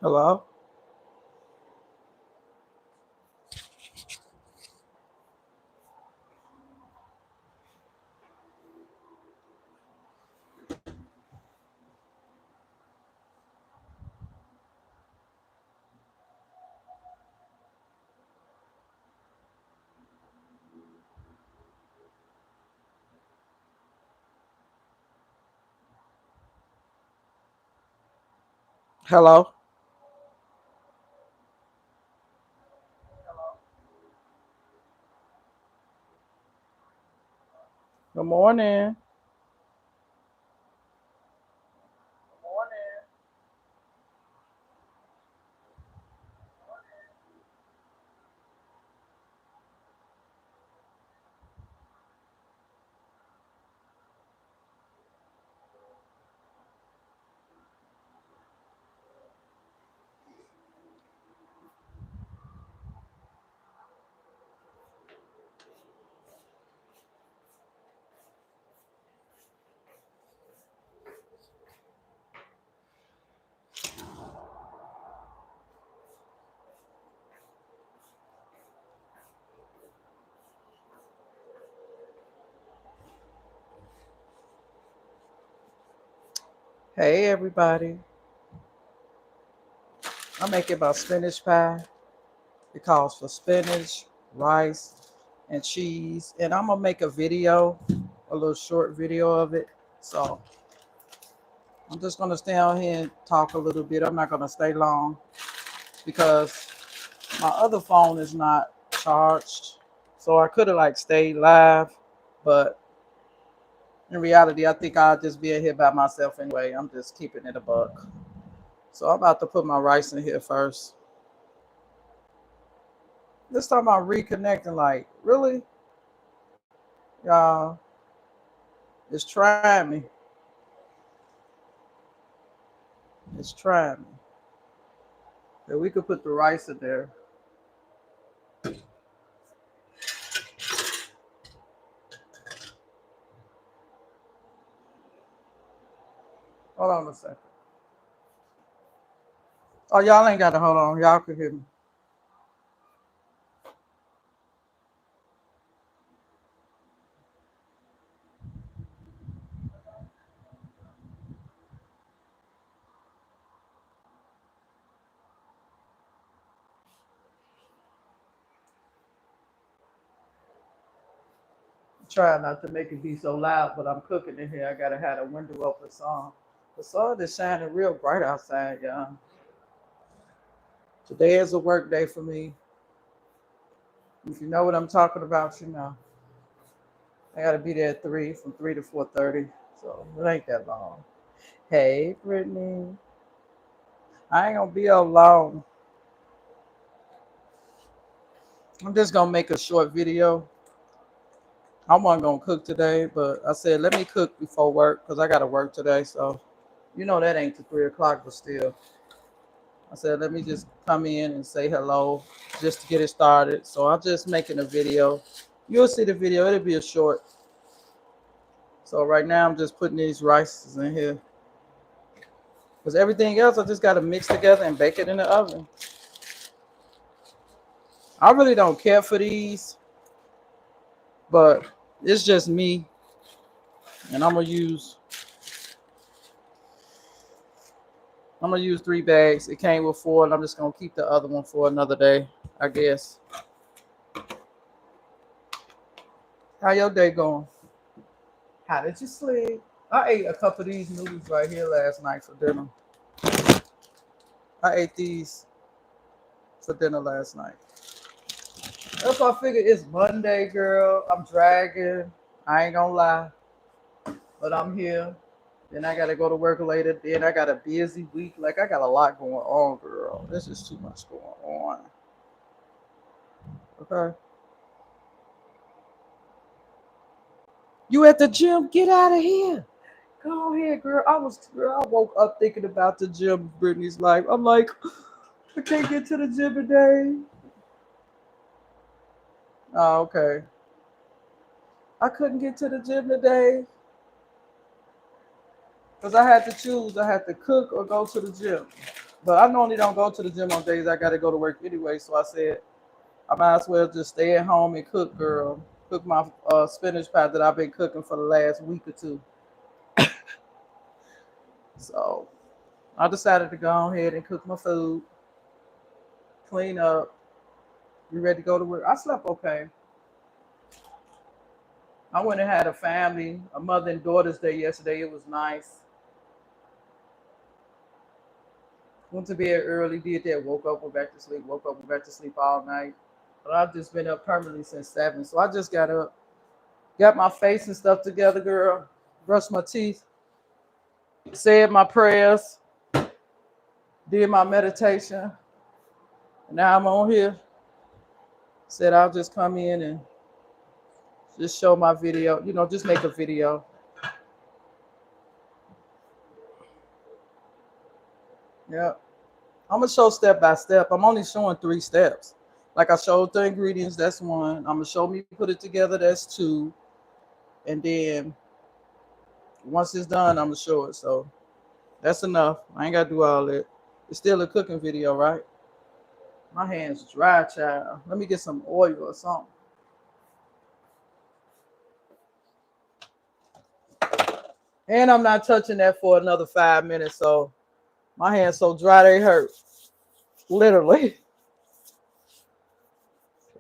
Hello? Hello? Good morning. Hey, everybody. I'm making my spinach pie. It calls for spinach, rice, and cheese. And I'm going to make a video, a little short video of it. So I'm just going to stay on here and talk a little bit. I'm not going to stay long because my other phone is not charged. So I could have like stayed live, but in reality, I think I'll just be in here by myself anyway. I'm just keeping it a buck. So I'm about to put my rice in here first. This time about reconnecting, like, really? Y'all, it's trying me. It's trying me. If we could put the rice in there. Hold on a second. Oh, y'all ain't got to hold on. Y'all could hear me. Try not to make it be so loud, but I'm cooking in here. I got to have a window open some. The sun is shining real bright outside, y'all. Today is a work day for me. If you know what I'm talking about, you know. I got to be there at 3, from 3 to 4:30. So it ain't that long. Hey, Brittany. I ain't gonna be alone. I'm just gonna make a short video. I wasn't gonna cook today, but I said let me cook before work because I gotta work today. So you know that ain't to 3 o'clock, but still, I said let me just come in and say hello just to get it started. So I'm just making a video. You'll see the video. It'll be a short. So right now I'm just putting these rices in here because everything else I just gotta mix together and bake it in the oven. I really don't care for these, but it's just me, and I'm gonna use 3 bags. It came with 4, and I'm just gonna keep the other one for another day, I guess. How your day going? How did you sleep? I ate a couple of these noodles right here last night for dinner. I ate these for dinner last night. That's why I figured it's Monday, girl. I'm dragging. I ain't gonna lie, but I'm here. Then I gotta go to work later. Then I got a busy week. Like I got a lot going on, girl. There's just too much going on. Okay. You at the gym? Get out of here. Go ahead, girl. I woke up thinking about the gym, Brittany's life. I'm like, I can't get to the gym today. Oh, okay. I couldn't get to the gym today because I had to choose. I had to cook or go to the gym. But I normally don't go to the gym on days I got to go to work anyway. So I said I might as well just stay at home and cook, girl. Cook my spinach pie that I've been cooking for the last week or two. So I decided to go ahead and cook my food, clean up, be ready to go to work. I slept okay. I went and had a mother and daughter's day yesterday. It was nice. Went to bed early, did that, woke up, went back to sleep, woke up, went back to sleep all night. But I've just been up permanently since 7. So I just got up, got my face and stuff together, girl, brushed my teeth, said my prayers, did my meditation. And now I'm on here. Said I'll just come in and just show my video, just make a video. Yeah. I'm gonna show step by step. I'm only showing 3 steps. Like I showed the ingredients, that's 1. I'm gonna show me put it together, that's 2. And then once it's done, I'm gonna show it. So that's enough. I ain't gotta do all that. It's still a cooking video, right? My hands dry, child. Let me get some oil or something. And I'm not touching that for another 5 minutes, so my hands so dry they hurt. Literally.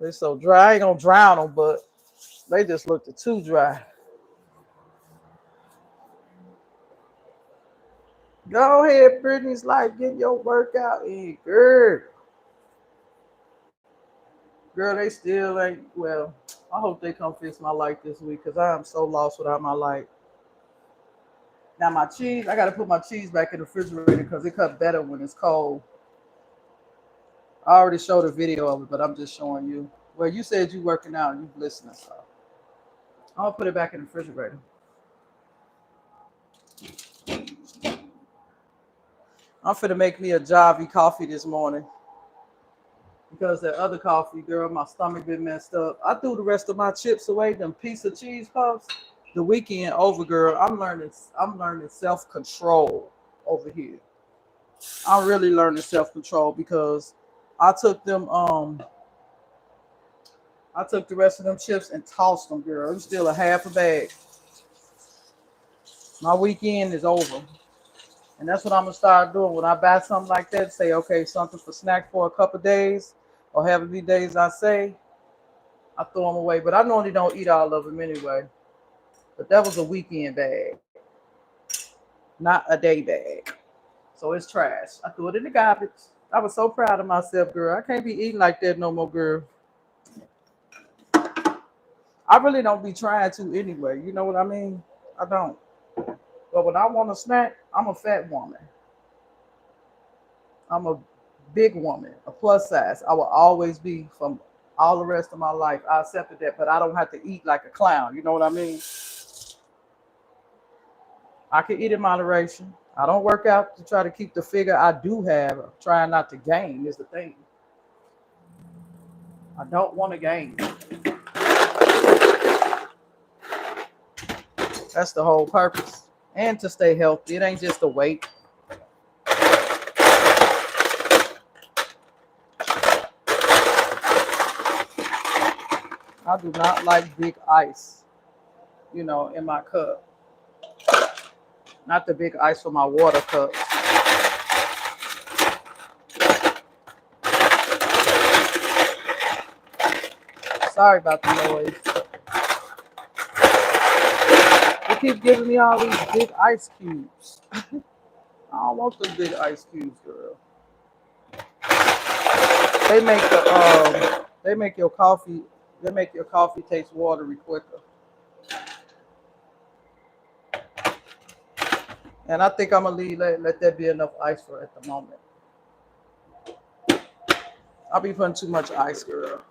They're so dry. I ain't gonna drown them, but they just looked too dry. Go ahead, Brittany's like, get your workout in, girl. Girl, they still ain't, well, I hope they come fix my light this week because I am so lost without my light. Now my cheese, I gotta put my cheese back in the refrigerator because it cut better when it's cold. I already showed a video of it, but I'm just showing you. Well, you said you working out and you listening, so I'll put it back in the refrigerator. I'm finna make me a Javi coffee this morning because that other coffee, girl, my stomach been messed up. I threw the rest of my chips away, them piece of cheese puffs. The weekend over, girl. I'm learning self-control over here. I'm really learning self-control because I took them I took the rest of them chips and tossed them, girl. It's still a half a bag. My weekend is over. And that's what I'm gonna start doing. When I buy something like that, say, okay, something for snack for a couple of days, or however many days I say, I throw them away. But I normally don't eat all of them anyway. But that was a weekend bag, not a day bag. So it's trash. I threw it in the garbage. I was so proud of myself, girl. I can't be eating like that no more, girl. I really don't be trying to anyway. You know what I mean? I don't. But when I want a snack, I'm a fat woman. I'm a big woman, a plus size. I will always be from all the rest of my life. I accepted that, but I don't have to eat like a clown. You know what I mean? I can eat in moderation. I don't work out to try to keep the figure I do have. I'm trying not to gain is the thing. I don't want to gain. That's the whole purpose. And to stay healthy. It ain't just the weight. I do not like big ice, in my cup. Not the big ice for my water cup. Sorry about the noise. They keep giving me all these big ice cubes. I don't want the big ice cubes, girl. They make your coffee taste watery quicker. And I think I'm gonna let that be enough ice for at the moment. I'll be putting too much ice, girl.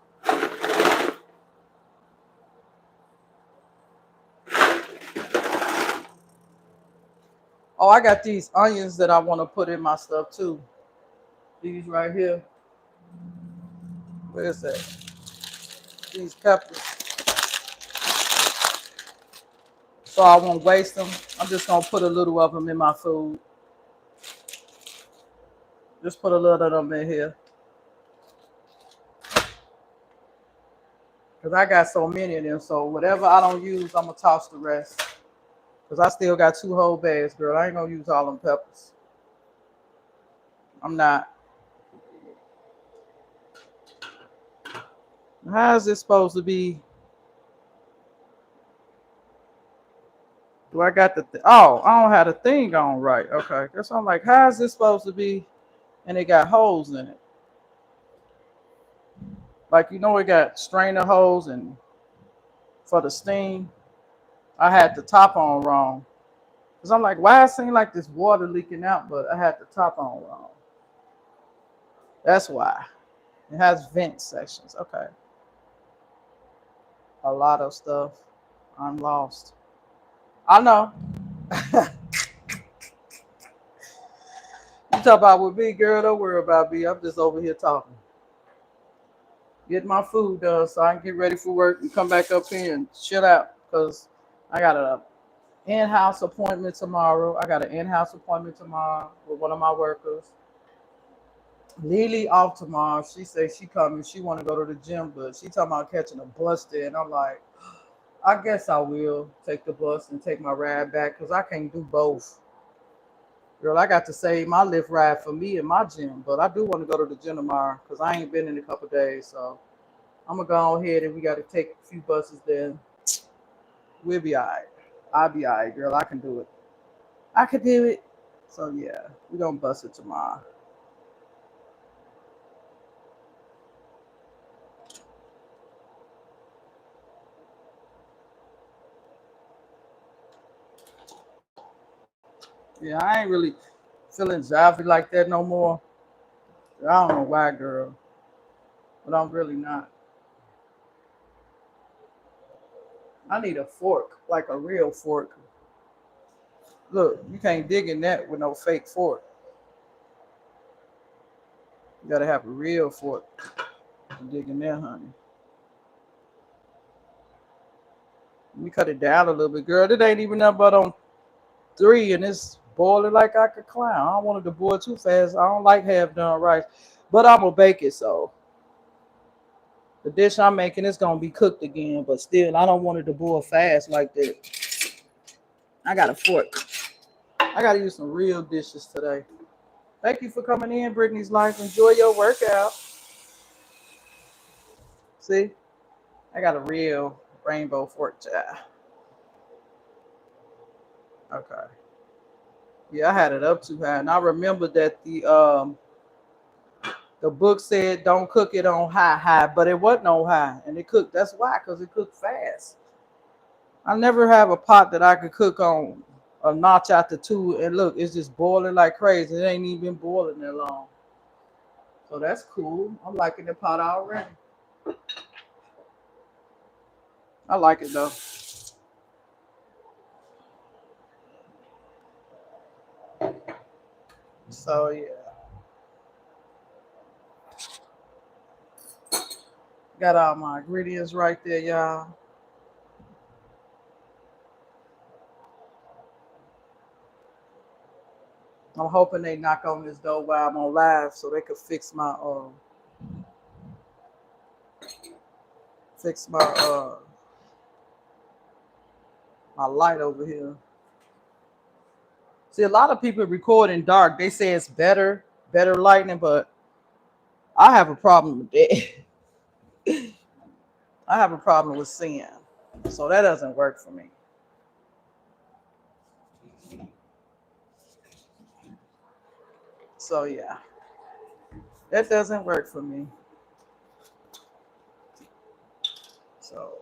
Oh, I got these onions that I want to put in my stuff too. These right here. Where is that? These peppers. So I won't waste them. I'm just gonna put a little of them in my food. Just put a little of them in here. Because I got so many of them. So whatever I don't use, I'm going to toss the rest. Because I still got 2 whole bags, girl. I ain't going to use all them peppers. I'm not. How is this supposed to be? Do I got the oh, I don't have the thing on right. Okay. That's why I'm like, how is this supposed to be? And it got holes in it. Like, it got strainer holes and for the steam. I had the top on wrong. Because I'm like, why it seem like this water leaking out, but I had the top on wrong. That's why. It has vent sections. Okay. A lot of stuff. I'm lost. I know. You talk about with me, girl. Don't worry about me. I'm just over here talking. Get my food done so I can get ready for work and come back up here and chill out. Because I got an in-house appointment tomorrow. With one of my workers. Lily off tomorrow. She says she coming. She want to go to the gym, but she talking about catching a bus there. And I'm like, I guess I will take the bus and take my ride back because I can't do both. Girl, I got to save my lift ride for me and my gym, but I do want to go to the gym tomorrow because I ain't been in a couple of days. So I'm going to go ahead and we got to take a few buses then. We'll be all right. I'll be all right, girl. I can do it. I can do it. So yeah, we going to bust it tomorrow. Yeah, I ain't really feeling jolly like that no more. I don't know why, girl, but I'm really not. I need a fork, like a real fork. Look, you can't dig in that with no fake fork. You gotta have a real fork to dig in there, honey. Let me cut it down a little bit, girl. It ain't even nothing but on 3, and it's boiling like I could clown. I don't want it to boil too fast. I don't like half done rice, but I'm gonna bake it so the dish I'm making is gonna be cooked again. But still, I don't want it to boil fast like that. I got a fork. I gotta use some real dishes today. Thank you for coming in, Brittany's Life. Enjoy your workout. See, I got a real rainbow fork child. Okay. Yeah, I had it up too high, and I remember that the book said don't cook it on high, but it wasn't on high, and it cooked. That's why, because it cooked fast. I never have a pot that I could cook on a notch out the 2, and look, it's just boiling like crazy. It ain't even been boiling that long, so that's cool. I'm liking the pot already. I like it though. So yeah, got all my ingredients right there, y'all. I'm hoping they knock on this door while I'm on live so they could fix my light over here. See, a lot of people record in dark. They say it's better lighting, but I have a problem with that. I have a problem with seeing, so that doesn't work for me. So yeah, that doesn't work for me. So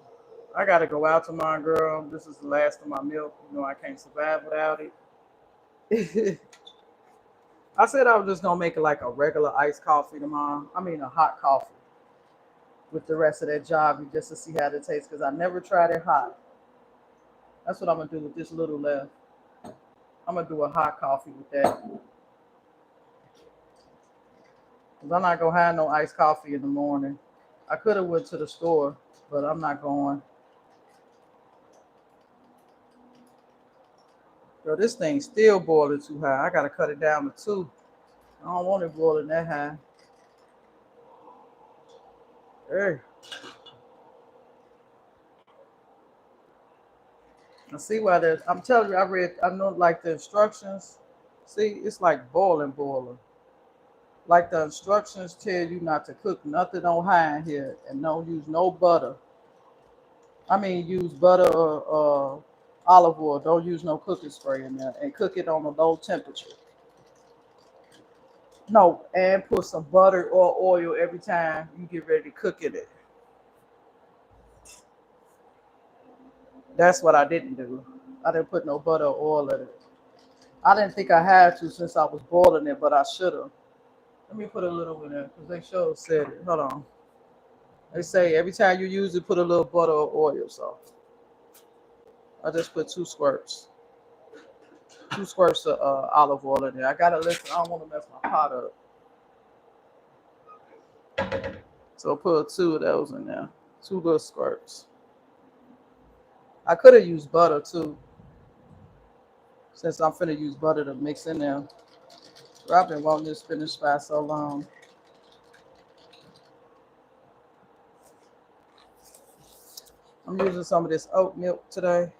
I gotta go out tomorrow, girl. This is the last of my milk. I can't survive without it. I said I was just gonna make it like a regular iced coffee tomorrow. I mean a hot coffee with the rest of that job just to see how it tastes because I never tried it hot. That's what I'm gonna do with this little left. I'm gonna do a hot coffee with that. Cause I'm not gonna have no iced coffee in the morning. I could have went to the store, but I'm not going. Girl, this thing's still boiling too high. I gotta cut it down to 2. don't want it boiling that high. Hey. I see why there's, I'm telling you, I know like the instructions. See, it's like boiling. Like the instructions tell you not to cook nothing on high in here and don't use no butter. I mean, use butter or olive oil. Don't use no cooking spray in there and cook it on a low temperature. No, and put some butter or oil every time you get ready to cook it. That's what I didn't do. I didn't put no butter or oil in it. I didn't think I had to since I was boiling it, but I should have. Let me put a little in there because they sure said it. Hold on. They say every time you use it, put a little butter or oil. So I just put 2 squirts. 2 squirts of olive oil in there. I gotta listen. I don't want to mess my pot up. So put 2 of those in there. 2 little squirts. I could have used butter too, since I'm finna use butter to mix in there. But I've been wanting this spinach pie so long. I'm using some of this oat milk today.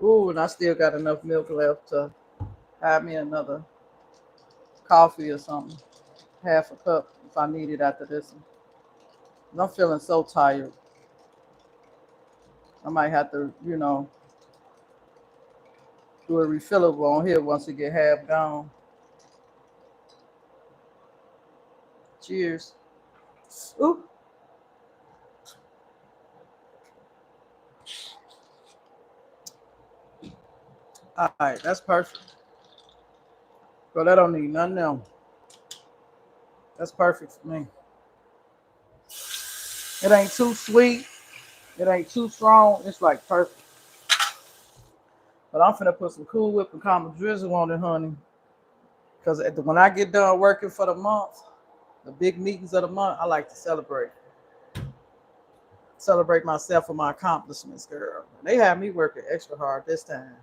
Ooh, and I still got enough milk left to have me another coffee or something. Half a cup if I need it after this one. And I'm feeling so tired. I might have to, do a refillable on here once it get half gone. Cheers. Ooh. All right, that's perfect. But I don't need nothing else. That's perfect for me. It ain't too sweet. It ain't too strong. It's like perfect. But I'm finna put some Cool Whip and caramel drizzle on it, honey. Because when I get done working for the month, the big meetings of the month, I like to celebrate. Celebrate myself for my accomplishments, girl. They had me working extra hard this time.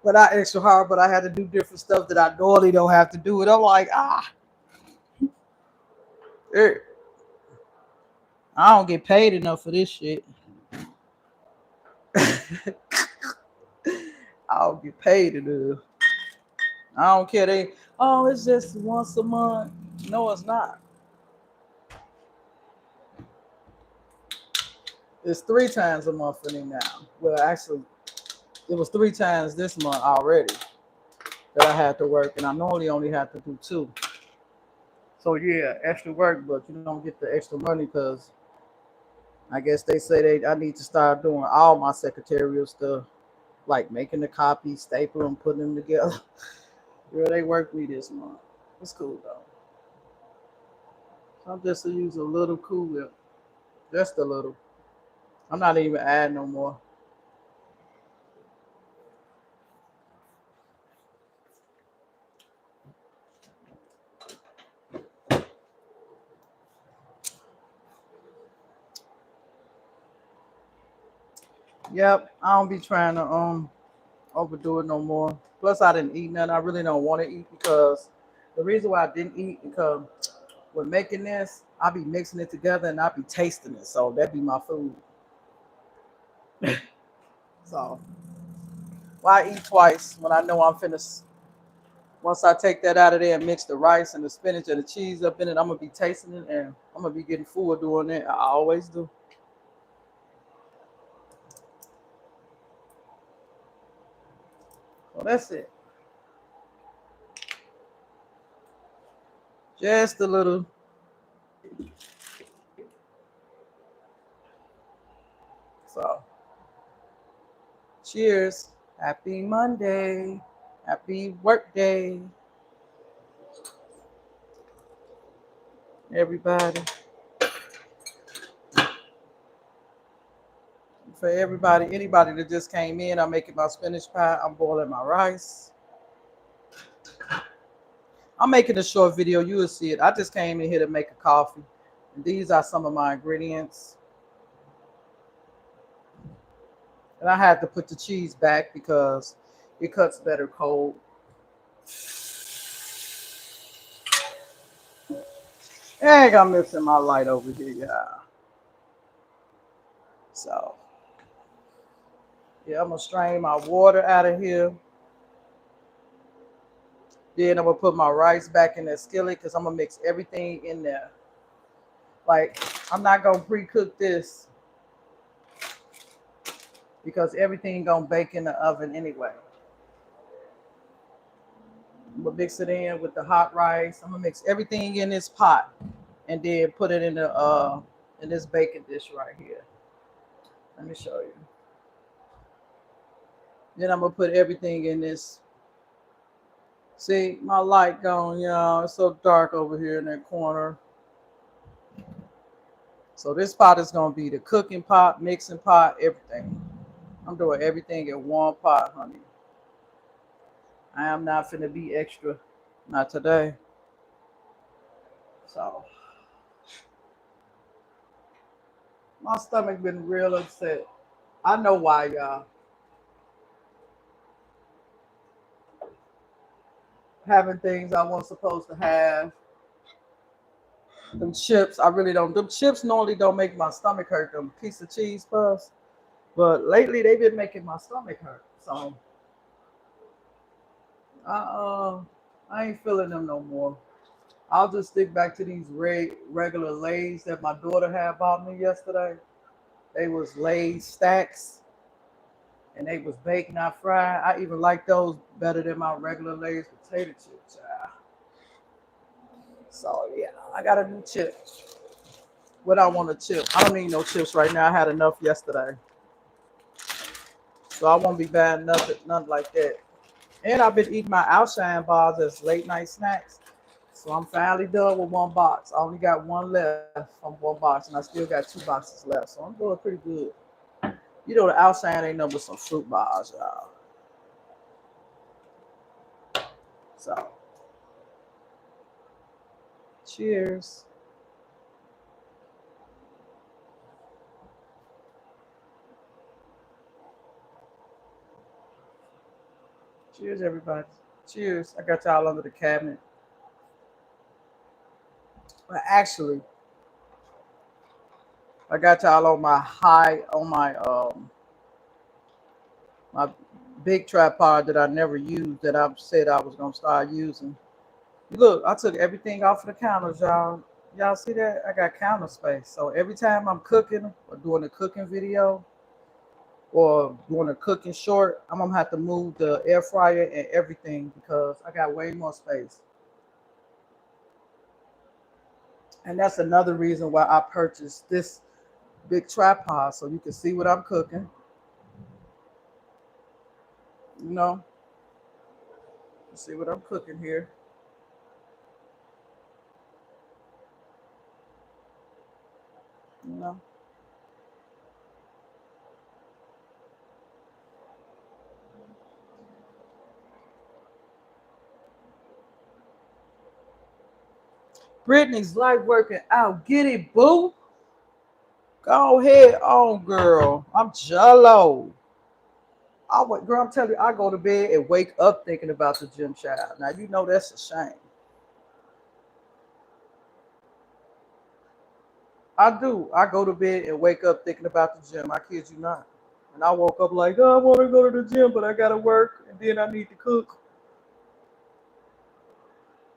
But not extra hard, but I had to do different stuff that I normally don't have to do. And I'm like, eh, I don't get paid enough for this shit. I don't get paid enough. I don't care. It's just once a month. No, it's not. It's 3 times a month for me now. Well, actually, it was 3 times this month already that I had to work, and I normally only have to do 2. So yeah, extra work, but you don't get the extra money because I guess they say I need to start doing all my secretarial stuff, like making the copies, stapling them, putting them together. Girl, they worked me this month. It's cool though. I'm just to use a little Cool Whip, just a little. I'm not even adding no more. Yep, I don't be trying to overdo it no more. Plus, I didn't eat nothing. I really don't want to eat because the reason why I didn't eat because with making this, I be mixing it together and I be tasting it. So that be my food. So why eat twice when I know I'm finished? Once I take that out of there and mix the rice and the spinach and the cheese up in it, I'm gonna be tasting it and I'm gonna be getting full doing it. I always do. So that's it. Just a little. So cheers. Happy Monday. Happy work day, everybody. For everybody, anybody that just came in, I'm making my spinach pie. I'm boiling my rice. I'm making a short video. You will see it. I just came in here to make a coffee. And these are some of my ingredients. And I had to put the cheese back because it cuts better cold. Dang, I'm missing my light over here, yeah. So, yeah, I'm gonna strain my water out of here. Then I'm gonna put my rice back in that skillet because I'm gonna mix everything in there. Like, I'm not gonna pre-cook this because everything gonna bake in the oven anyway. I'm gonna mix it in with the hot rice. I'm gonna mix everything in this pot and then put it in this baking dish right here. Let me show you. Then I'm gonna put everything in this. See, my light gone, y'all. It's so dark over here in that corner. So this pot is gonna be the cooking pot, mixing pot, everything. I'm doing everything in one pot, honey. I am not finna be extra, not today. So my stomach been real upset. I know why, y'all. Having things I wasn't supposed to have. Them chips, I really don't. Them chips normally don't make my stomach hurt. Them piece of cheese puffs, but lately they've been making my stomach hurt. So I I ain't feeling them no more. I'll just stick back to these regular Lays that my daughter had bought me yesterday. They was Lay's stacks, and they was baked, not fried. I even like those better than my regular Lay's potato chips. So yeah, I got a new chip. What I want to chip. I don't need no chips right now. I had enough yesterday. So I won't be buying nothing like that. And I've been eating my outshine bars as late night snacks. So I'm finally done with one box. I only got one left from one box, and I still got two boxes left. So I'm doing pretty good. You know the outshine ain't nothing but some fruit bars, y'all. So cheers. Cheers, everybody. Cheers. I got y'all under the cabinet. Well, actually, I got y'all on my big tripod that I never used that I said I was gonna start using. Look, I took everything off of the counters, y'all. Y'all see that? I got counter space. So every time I'm cooking or doing a cooking video or doing a cooking short, I'm gonna have to move the air fryer and everything because I got way more space. And that's another reason why I purchased this big tripod so you can see what I'm cooking. You know, see what I'm cooking here. You know, Brittany's life working out. Get it, boo. Go ahead on, girl. I'm jello. Girl, I'm telling you, I go to bed and wake up thinking about the gym child. Now you know that's a shame. I do. I go to bed and wake up thinking about the gym. I kid you not. And I woke up like, oh, I want to go to the gym, but I gotta work, and then I need to cook.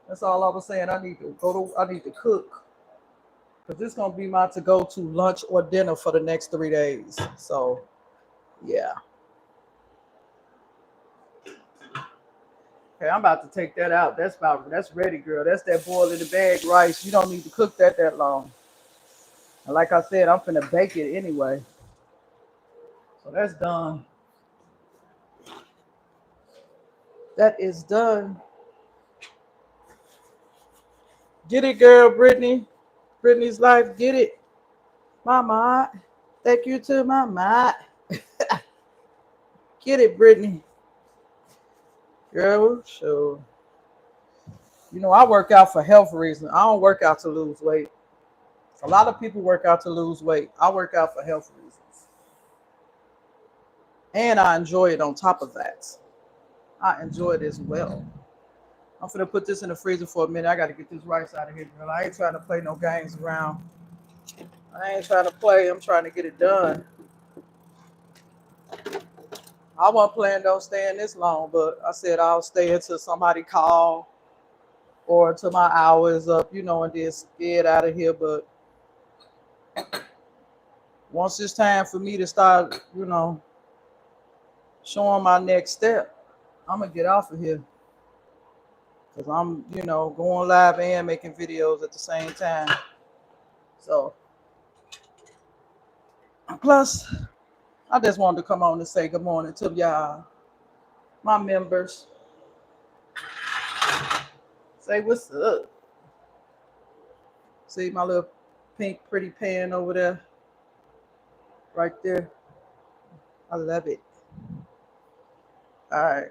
That's all I was saying. I need to go to. I need to cook because this gonna be my to go to lunch or dinner for the next 3 days. So yeah. Okay, I'm about to take that out. That's ready, girl. That's that boil in the bag rice. You don't need to cook that long. And like I said, I'm finna bake it anyway. So that's done. That is done. Get it, girl, Brittany. Brittany's life, get it. Mama. Thank you to mama. Get it, Brittany. Girl, sure. You know, I work out for health reasons. I don't work out to lose weight. A lot of people work out to lose weight. I work out for health reasons. And I enjoy it on top of that. I enjoy it as well. I'm gonna put this in the freezer for a minute. I gotta get this rice out of here, girl. I ain't trying to play no games around. I ain't trying to play. I'm trying to get it done. I wasn't planning on staying this long, but I said I'll stay until somebody call or until my hour is up, and then get out of here. But once it's time for me to start, showing my next step, I'm gonna get off of here because I'm, going live and making videos at the same time. So, plus, I just wanted to come on and say good morning to y'all, my members. Say what's up. See my little pink pretty pan over there, right there. I love it. All right.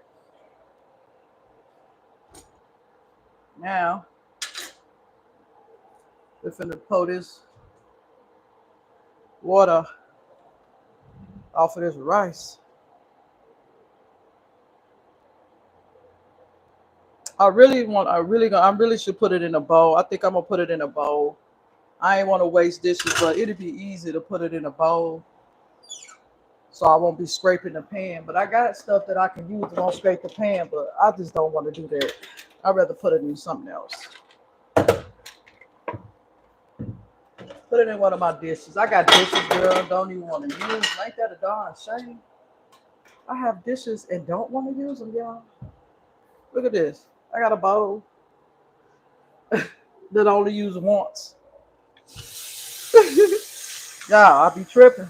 Now, we're finna pour this water off of this rice. I really should put it in a bowl. I think I'm gonna put it in a bowl. I ain't want to waste dishes, but it'd be easy to put it in a bowl, so I won't be scraping the pan. But I got stuff that I can use that won't scrape the pan, but I just don't want to do that. I'd rather put it in something else. Put it in one of my dishes. I got dishes, girl, don't even want to use. Ain't that a darn shame? I have dishes and don't want to use them, y'all. Look at this. I got a bowl that I only use once. Yeah, I be tripping.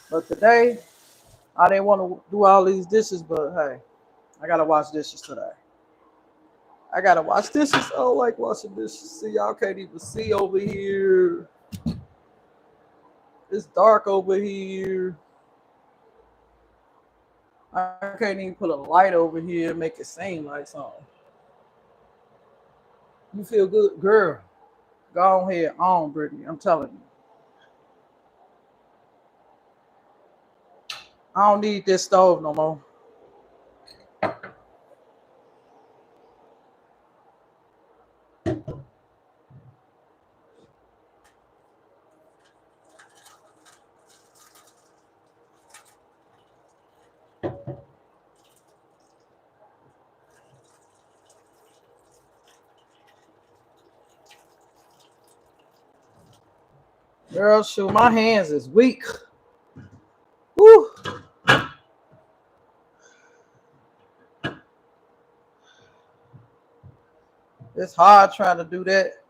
But today, I didn't want to do all these dishes, but hey, I gotta wash dishes today. I gotta wash dishes. I don't like washing dishes. See, y'all can't even see over here. It's dark over here. I can't even put a light over here and make it seem like something. You feel good, girl? Go ahead, on, Brittany. I'm telling you. I don't need this stove no more. Girl, shoot, my hands is weak. Woo. It's hard trying to do that.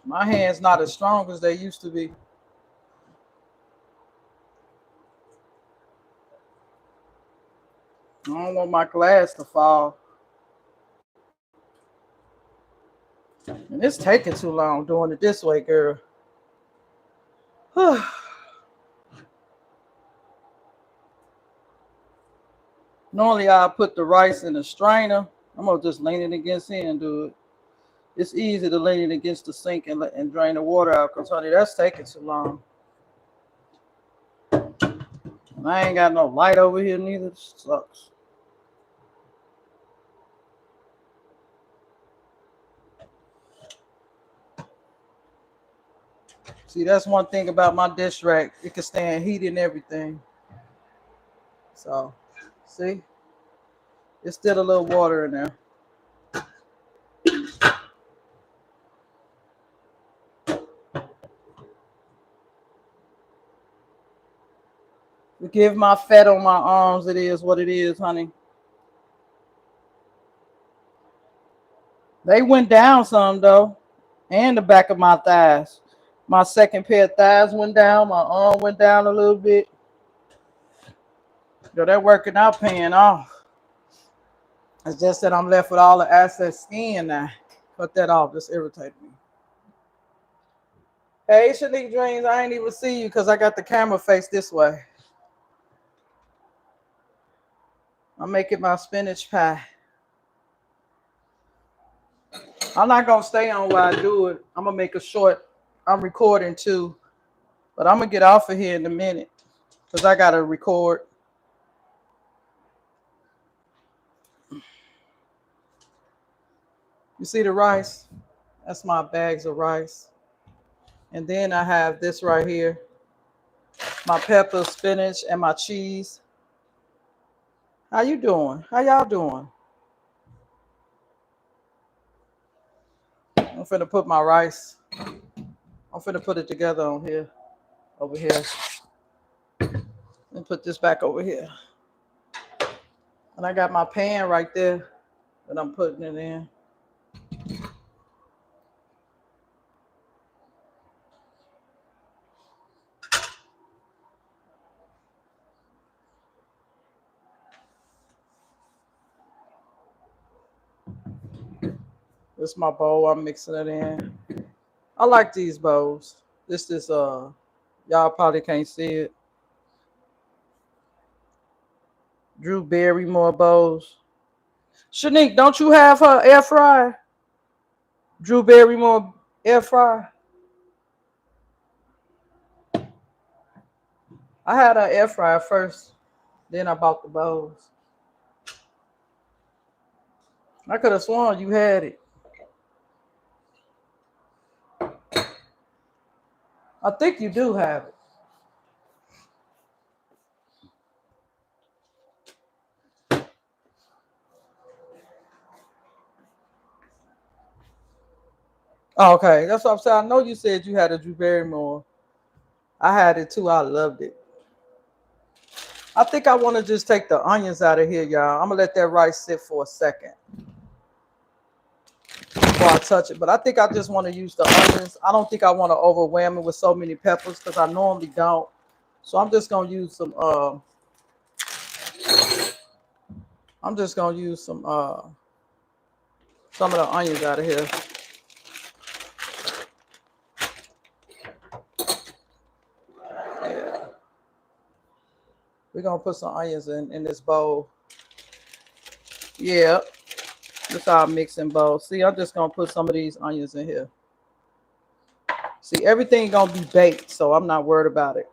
My hands not as strong as they used to be. I don't want my glass to fall. And it's taking too long doing it this way, girl. Normally I put the rice in a strainer. I'm gonna just lean it against here and do it. It's easy to lean it against the sink and drain the water out, because honey, that's taking too long. And I ain't got no light over here neither. It sucks. See, that's one thing about my dish rack. It can stand heat and everything. So, see? It's still a little water in there. Forgive my fat on my arms. It is what it is, honey. They went down some, though. And the back of my thighs. My second pair of thighs went down. My arm went down a little bit. Yo, that working out paying off. It's just that I'm left with all the excess skin now. Cut that off. This irritated me. Hey, Shanique Dreams, I ain't even see you because I got the camera face this way. I'm making my spinach pie. I'm not going to stay on while I do it. I'm going to make a short. I'm recording too. But I'm gonna get off of here in a minute because I gotta record. You see the rice? That's my bags of rice. And then I have this right here, my pepper, spinach, and my cheese. How you doing? How y'all doing? I'm finna put my rice. I'm finna put it together on here, over here. And put this back over here. And I got my pan right there that I'm putting it in. This is my bowl. I'm mixing it in. I like these bowls. This is y'all probably can't see it. Drew Barrymore bowls. Shanique, don't you have her air fryer? Drew Barrymore air fryer. I had an air fryer first, then I bought the bowls. I could have sworn you had it. I think you do have it. Oh, okay, that's what I'm saying. I know you said you had a Drew Barrymore. I had it too. I loved it. I think I want to just take the onions out of here, y'all. I'm gonna let that rice sit for a second before I touch it. But I think I just want to use the onions. I don't think I want to overwhelm it with so many peppers because I normally don't. So I'm just gonna use some. I'm just gonna use some of the onions out of here. Yeah. We're gonna put some onions in this bowl. Yeah. This our mixing bowl. See, I'm just gonna put some of these onions in here. See, everything gonna be baked, so I'm not worried about it.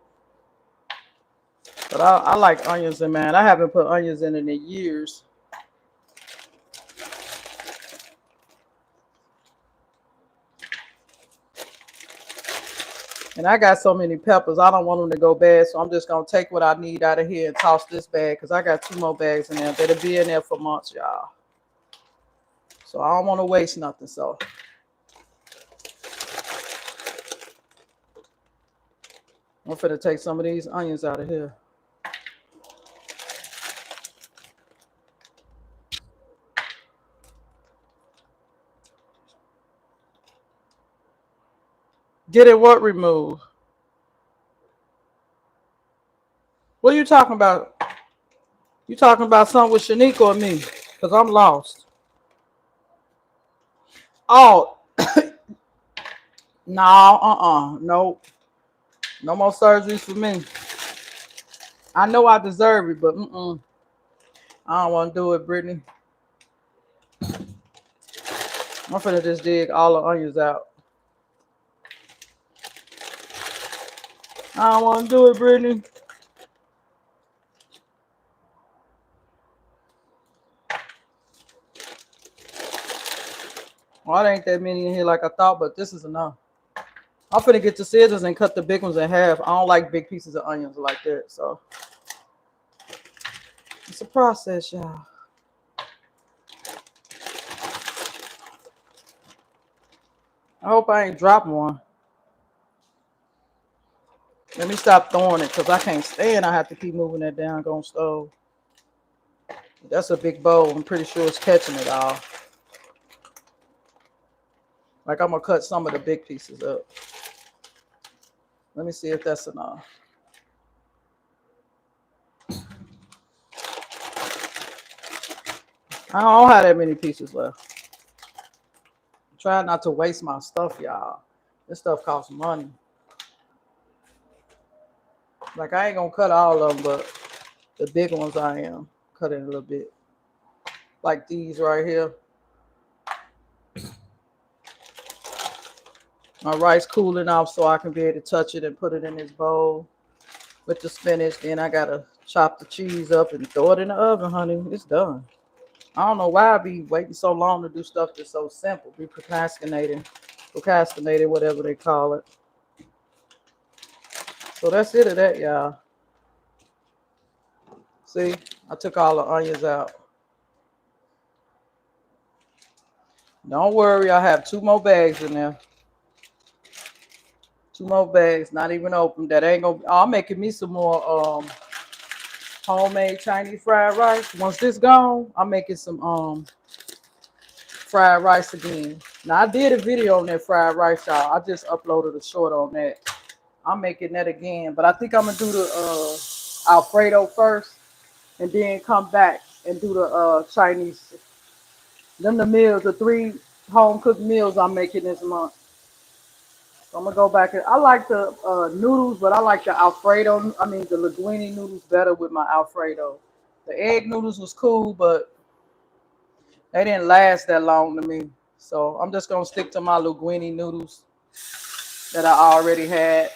But I like onions in, man. I haven't put onions in years. And I got so many peppers, I don't want them to go bad. So I'm just gonna take what I need out of here and toss this bag because I got 2 more bags in there. That'll be in there for months, y'all. So I don't want to waste nothing. So I'm finna take some of these onions out of here. Get it what removed? What are you talking about? You talking about something with Shanique or me? Because I'm lost. Oh, no, nope. No more surgeries for me. I know I deserve it, but I don't want to do it, Brittany. I'm finna just dig all the onions out. I don't want to do it, Brittany. Well, there ain't that many in here like I thought, but this is enough. I'm finna get the scissors and cut the big ones in half. I don't like big pieces of onions like that, so it's a process, y'all. I hope I ain't dropping one. Let me stop throwing it because I can't stand. I have to keep moving that down on stove. That's a big bowl. I'm pretty sure it's catching it all. Like I'm gonna cut some of the big pieces up. Let me see if that's enough. I don't have that many pieces left. Try not to waste my stuff, y'all. This stuff costs money. Like I ain't gonna cut all of them, but the big ones I am cutting a little bit. Like these right here. My rice cooling off so I can be able to touch it and put it in this bowl with the spinach. Then I gotta chop the cheese up and throw it in the oven, honey. It's done. I don't know why I be waiting so long to do stuff that's so simple. Be procrastinating, whatever they call it. So that's it of that, y'all. See, I took all the onions out. Don't worry, I have 2 more bags in there. 2 more bags, not even open. That ain't gonna. Oh, I'm making me some more homemade Chinese fried rice. Once this gone, I'm making some fried rice again. Now I did a video on that fried rice, y'all. I just uploaded a short on that. I'm making that again, but I think I'm gonna do the Alfredo first, and then come back and do the Chinese. Them the meals, the 3 home cooked meals I'm making this month. So I'm gonna go back and I like the noodles, but I like the Alfredo. I mean the linguine noodles better with my Alfredo. The egg noodles was cool, but they didn't last that long to me. So I'm just gonna stick to my linguine noodles that I already had.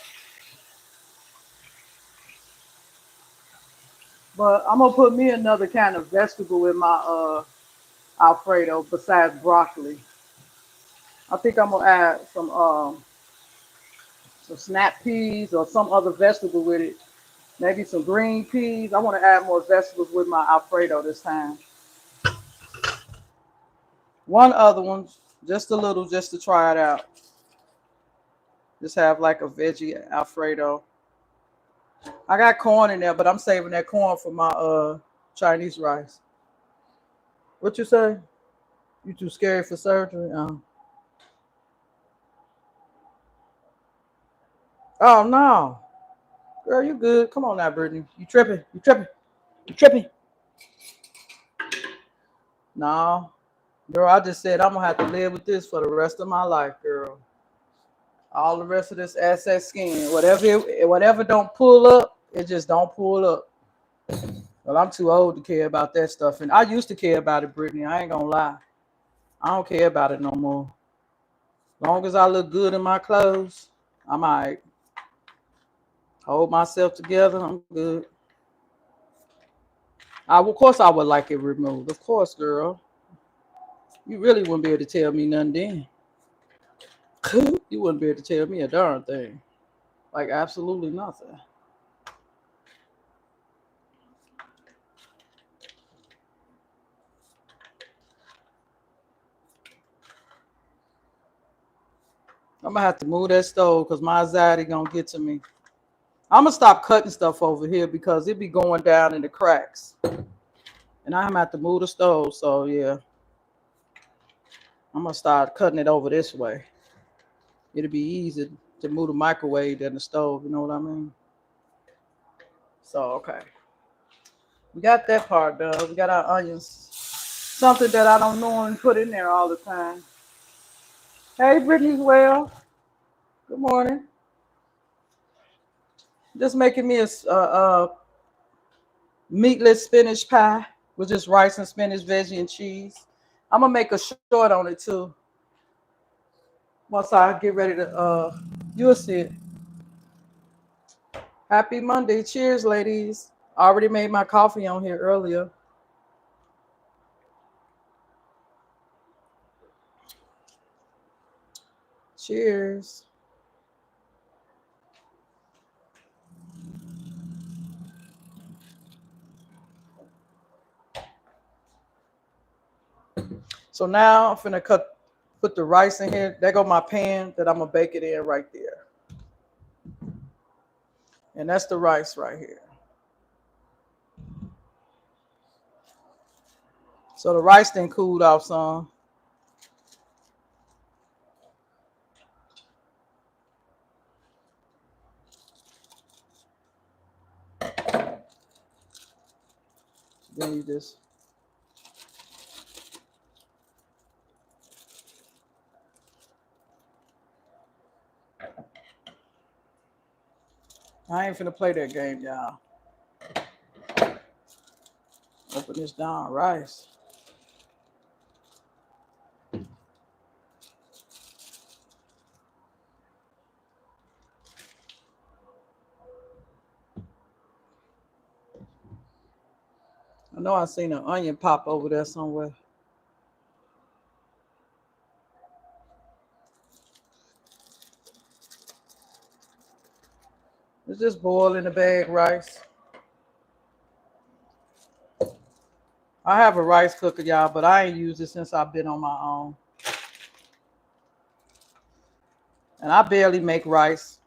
But I'm gonna put me another kind of vegetable in my Alfredo besides broccoli. I think I'm gonna add some snap peas or some other vegetable with it. Maybe some green peas. I want to add more vegetables with my Alfredo this time. One other one, just a little, just to try it out. Just have like a veggie Alfredo. I got corn in there, but I'm saving that corn for my Chinese rice. What you say? You too scared for surgery? Oh no, girl, you good? Come on now, Brittany. You tripping? You tripping? You tripping? No, girl. I just said I'm gonna have to live with this for the rest of my life, girl. All the rest of this excess skin, whatever don't pull up, it just don't pull up. Well, I'm too old to care about that stuff, and I used to care about it, Brittany. I ain't gonna lie. I don't care about it no more. Long as I look good in my clothes, I might hold myself together. I'm good. Of course, I would like it removed. Of course, girl. You really wouldn't be able to tell me nothing then. You wouldn't be able to tell me a darn thing. Like absolutely nothing. I'm gonna have to move that stove because my anxiety gonna get to me. I'm gonna stop cutting stuff over here because it be going down in the cracks, and I'm gonna have to move the stove. So yeah, I'm gonna start cutting it over this way. It'll be easy to move the microwave than the stove. You know what I mean? So okay, we got that part done. We got our onions. Something that I don't normally put in there all the time. Hey, Brittany's well. Good morning. Just making me a meatless spinach pie with just rice and spinach, veggie, and cheese. I'm gonna make a short on it too. Once I get ready to you'll see it. Happy Monday. Cheers, ladies. I already made my coffee on here earlier. Cheers. So now I'm finna put the rice in here. There go my pan that I'm gonna bake it in right there. And that's the rice right here. So the rice then cooled off some. Then you just I ain't finna play that game, y'all. Open this down rice. I know I seen an onion pop over there somewhere. It's just boiled in the bag rice. I have a rice cooker, y'all, but I ain't used it since I've been on my own. And I barely make rice.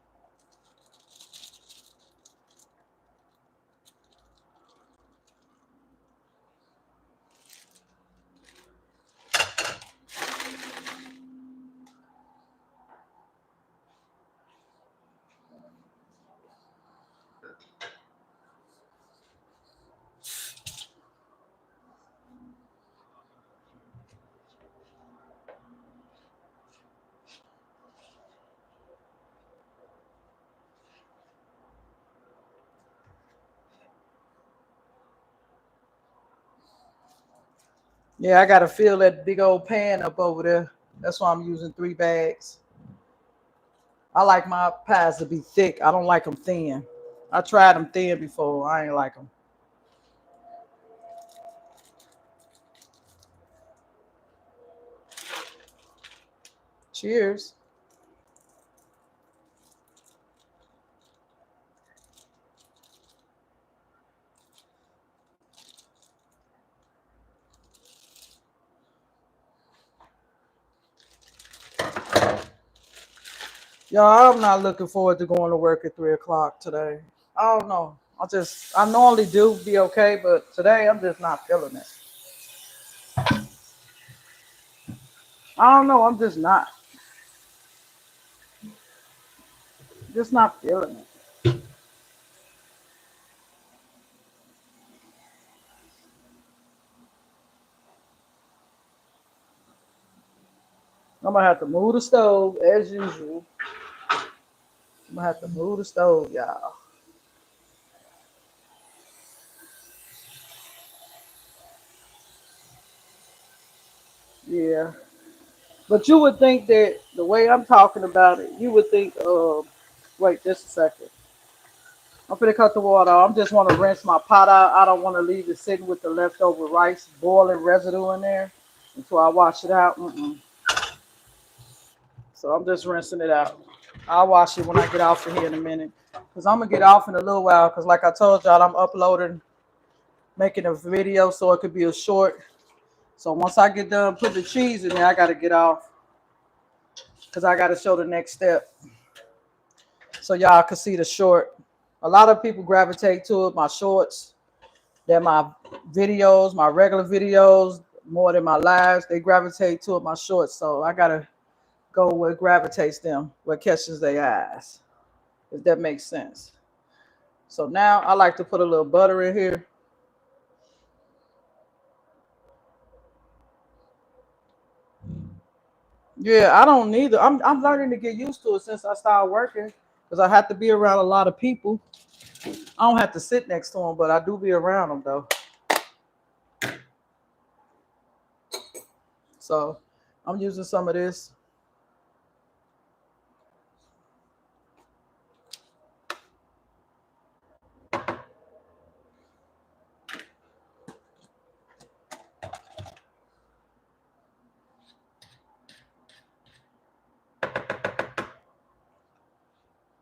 Yeah, I gotta fill that big old pan up over there. That's why I'm using 3 bags. I like my pies to be thick. I don't like them thin. I tried them thin before. I ain't like them. Cheers. Y'all, I'm not looking forward to going to work at 3 o'clock today. I don't know. I normally do be okay, but today I'm just not feeling it. I don't know. I'm just not feeling it. I'm gonna have to move the stove as usual. I'm gonna have to move the stove, y'all. Yeah. But you would think that the way I'm talking about it, you would think, wait just a second. I'm gonna cut the water off. I just want to rinse my pot out. I don't want to leave it sitting with the leftover rice boiling residue in there until I wash it out. Mm-mm. So I'm just rinsing it out. I'll wash it when I get off of here in a minute. Because I'm going to get off in a little while. Because like I told y'all, I'm uploading, making a video so it could be a short. So once I get done putting the cheese in there, I got to get off. Because I got to show the next step. So y'all can see the short. A lot of people gravitate to it, my shorts. They're my videos, my regular videos, more than my lives. They gravitate to it, my shorts. So I got to go where it gravitates them, where it catches their eyes. If that makes sense. So now I like to put a little butter in here. Yeah, I don't need it. I'm learning to get used to it since I started working because I have to be around a lot of people. I don't have to sit next to them, but I do be around them though. So I'm using some of this.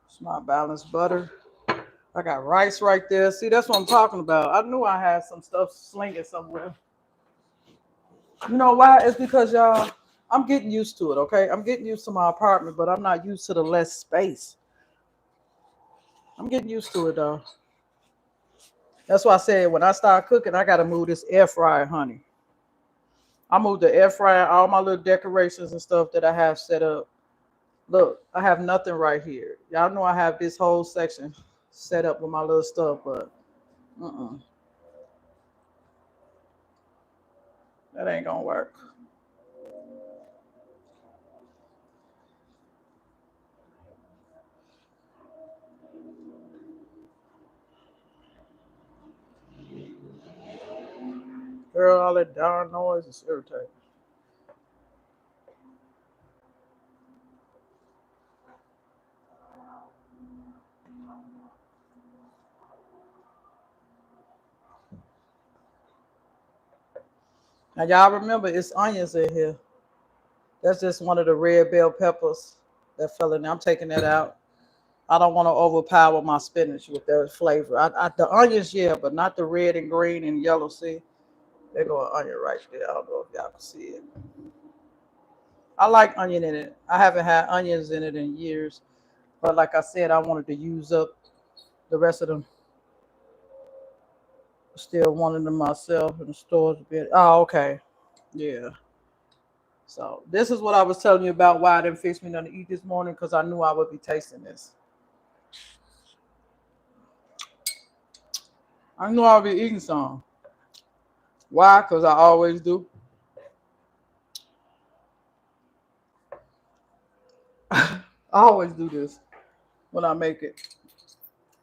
It's my balanced butter. I got rice right there. See, that's what I'm talking about. I knew I had some stuff slinging somewhere. You know why? It's because y'all, I'm getting used to it, okay? I'm getting used to my apartment, but I'm not used to the less space. I'm getting used to it though. That's why I said when I start cooking, I gotta move this air fryer, honey. I moved the air fryer, all my little decorations and stuff that I have set up. Look, I have nothing right here. Y'all know I have this whole section set up with my little stuff, but uh-uh, that ain't gonna work. Girl, all that darn noise is irritating. Now y'all remember it's onions in here. That's just one of the red bell peppers that fell in there. I'm taking that out. I don't want to overpower my spinach with that flavor. The onions, yeah, but not the red and green and yellow. See, there go an onion right there. I don't know if y'all can see it. I like onion in it. I haven't had onions in it in years, but like I said, I wanted to use up the rest of them. Still wanting them myself in the stores a bit. Oh, okay, yeah. So this is what I was telling you about why I didn't fix me nothing to eat this morning because I knew I would be tasting this. I knew I would be eating some. Why? Because I always do. I always do this when I make it.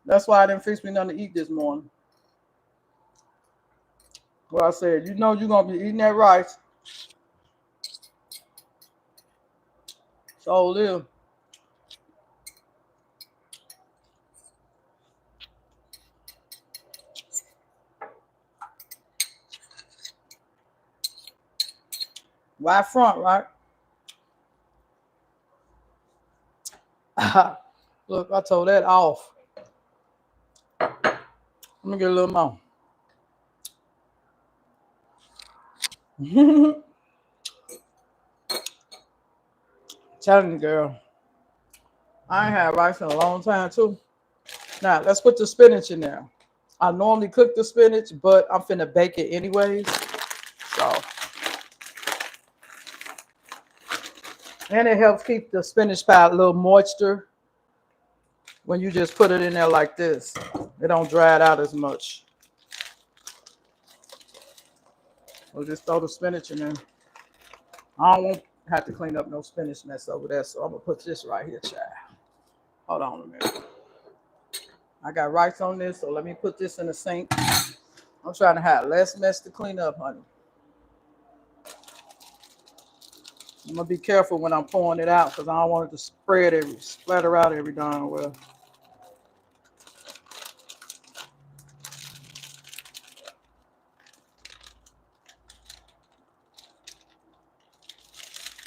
That's why I didn't fix me nothing to eat this morning. Well, I said, you know, you're gonna be eating that rice. So live. Right front, right? Look, I told that off. Let me get a little more. Telling you, girl, I ain't had rice in a long time too. Now let's put the spinach in there. I normally cook the spinach, but I'm finna bake it anyways. So, and it helps keep the spinach pie a little moisture when you just put it in there like this. It don't dry it out as much. We'll just throw the spinach in there. I don't want to have to clean up no spinach mess over there, so I'm gonna put this right here, child. Hold on a minute. I got rice on this, so let me put this in the sink. I'm trying to have less mess to clean up, honey. I'm gonna be careful when I'm pouring it out because I don't want it to splatter out every darn well.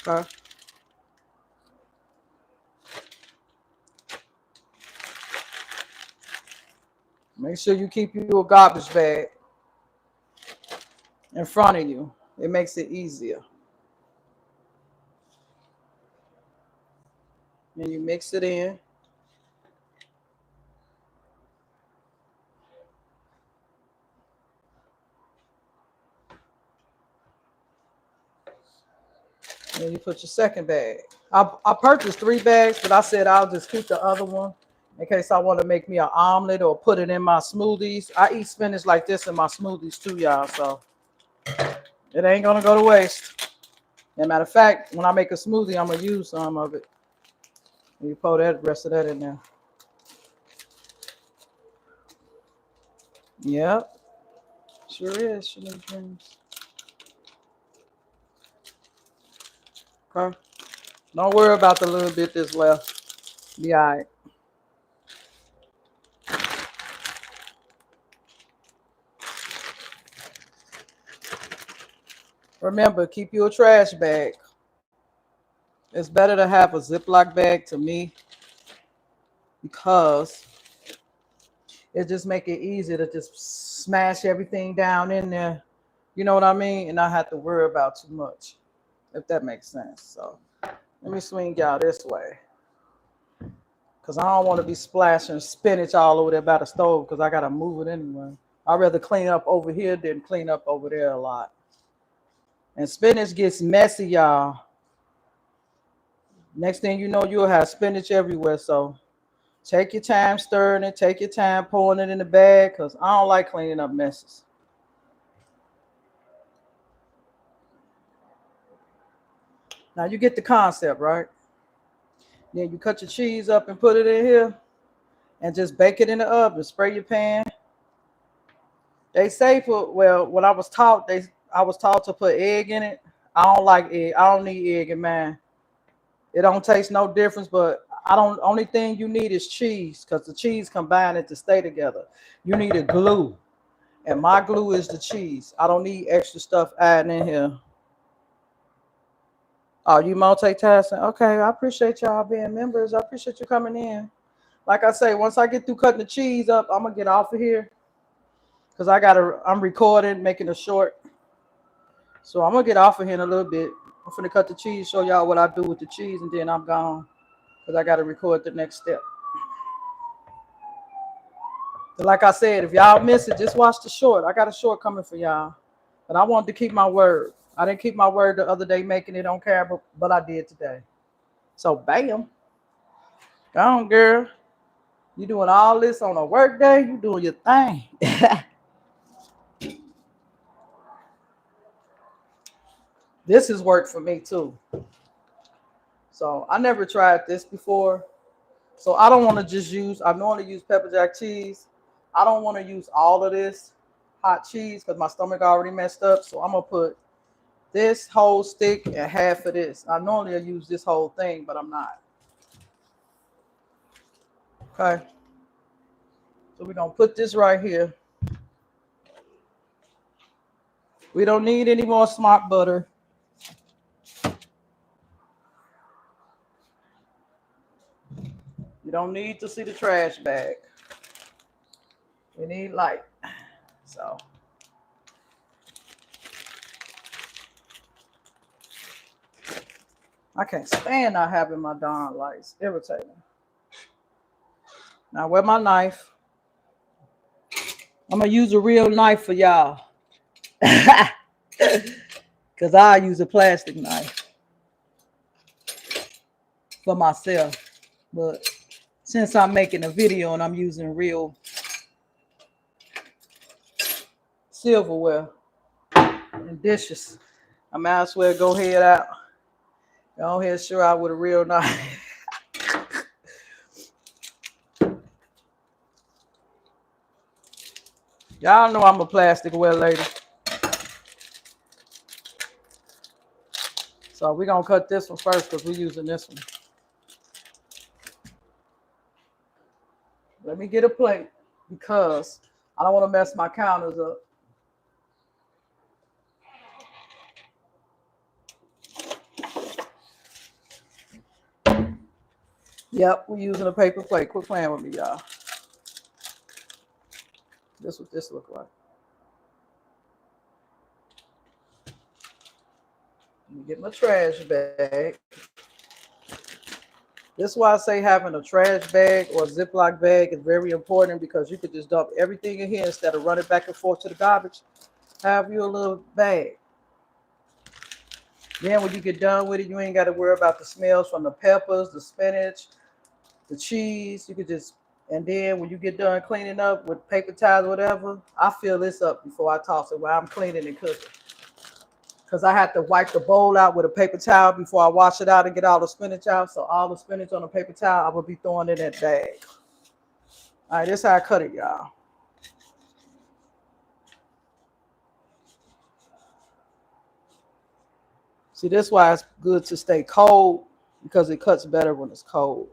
Okay. Make sure you keep you a garbage bag in front of you. It makes it easier. And you mix it in. And then you put your second bag. I purchased 3 bags, but I said I'll just keep the other one in case I want to make me an omelet or put it in my smoothies. I eat spinach like this in my smoothies too, y'all. So it ain't gonna go to waste. As a matter of fact, when I make a smoothie, I'm gonna use some of it. And you pour that rest of that in there. Yep, sure is. She needs dreams. Okay. Don't worry about the little bit that's left. Be all right. Remember, keep you a trash bag. It's better to have a Ziploc bag to me because it just make it easy to just smash everything down in there. You know what I mean? And not have to worry about too much, if that makes sense. So let me swing y'all this way. Because I don't want to be splashing spinach all over there by the stove because I got to move it anyway. I'd rather clean up over here than clean up over there a lot. And spinach gets messy, y'all. Next thing you know, you'll have spinach everywhere. So take your time stirring it. Take your time pouring it in the bag because I don't like cleaning up messes. Now you get the concept, right? Then you cut your cheese up and put it in here and just bake it in the oven. Spray your pan. They say when I was taught to put egg in it. I don't like egg. I don't need egg in mine. It don't taste no difference, but I don't. Only thing you need is cheese because the cheese combine it to stay together. You need a glue, And my glue is the cheese. I don't need extra stuff adding in here. Oh, you multitasking? Okay, I appreciate y'all being members. I appreciate you coming in. Like I say, once I get through cutting the cheese up, I'm gonna get off of here because I'm recording, making a short. So I'm gonna get off of here in a little bit. I'm finna cut the cheese, show y'all what I do with the cheese, and then I'm gone because I gotta record the next step. But like I said, if y'all miss it, just watch the short. I got a short coming for y'all. But I wanted to keep my word. I didn't keep my word the other day making it on camera, but I did today. So bam. Go on, girl. You doing all this on a work day? You doing your thing. This has worked for me too. So I never tried this before. So I don't want to just I normally use pepper jack cheese. I don't want to use all of this hot cheese because my stomach already messed up. So I'm gonna put this whole stick and half of this. I normally use this whole thing, but I'm not. Okay. So we're gonna put this right here. We don't need any more smart butter. You don't need to see the trash bag. We need light. So I can't stand not having my darn lights. Irritating. Now where my knife? I'm gonna use a real knife for y'all. Cause I use a plastic knife for myself. But since I'm making a video and I'm using real silverware and dishes, I might as well go ahead out. Go ahead, sure out with a real knife. Y'all know I'm a plasticware lady. So we're gonna cut this one first because we're using this one. Let me get a plate because I don't want to mess my counters up. Yep, we're using a paper plate. Quit playing with me, y'all. This is what this look like. Let me get my trash bag. This is why I say having a trash bag or a Ziploc bag is very important because you could just dump everything in here instead of running back and forth to the garbage. Have you a little bag. Then when you get done with it, you ain't got to worry about the smells from the peppers, the spinach, the cheese. You could just, and then when you get done cleaning up with paper towels or whatever, I fill this up before I toss it while I'm cleaning and cooking. Because I had to wipe the bowl out with a paper towel before I wash it out and get all the spinach out. So all the spinach on the paper towel, I will be throwing in that bag. All right, this is how I cut it, y'all. See, this is why it's good to stay cold because it cuts better when it's cold.